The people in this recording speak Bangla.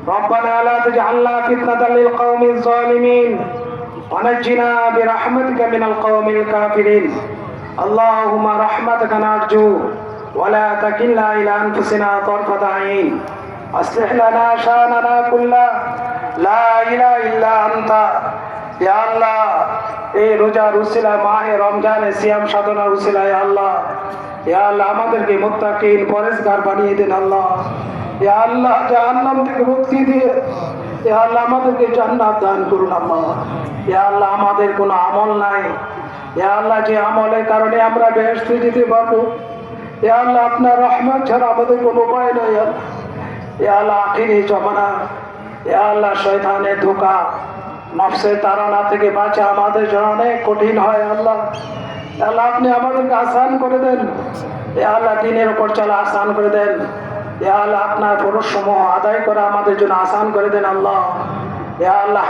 ربنا لا تجعلنا فتنة للقوم الظالمين ونجنا برحمتك من القوم الكافرين اللهم رحمتك نرجو ولا تكلنا إلى أنفسنا طرفة عين أصلح لنا شأننا كله لا إله إلا أنت يا الله এই রোজার উসিলায় মাহে রমজানে সিয়াম সাধনার উসিলায় আল্লাহ ইয়া আল্লাহ আমাদেরকে মুত্তাকিন পরেজগার বানিয়ে দিন আল্লাহ ইয়া আল্লাহ জাহান্নাম থেকে মুক্তি দিয়ে ইয়া আল্লাহ আমাদেরকে জান্নাত দান করুন আল্লাহ ইয়া আল্লাহ আমাদের কোনো আমল নাই ইয়া আল্লাহ যে আমলের কারণে আমরা বেহেশতে যেতে পারবো ইয়া আল্লাহ আপনার রহমত ছাড়া আমাদের কোনো উপায় নাই ইয়া আল্লাহ আখিরি জমানা ইয়া আল্লাহ শয়তানের ধোঁকা নফসের তাড়না থেকে বাঁচা আমাদের জন্য অনেক কঠিন হয় আল্লাহ আল্লাহ আপনি আমাদেরকে আসান করে দেন ইয়া আল্লাহ দিনের উপর চলা আসান করে দেন ইয়া আল্লাহ আপনার ফরজ সমূহ আদায় করা আমাদের জন্য আসান করে দেন আল্লাহ ইয়া আল্লাহ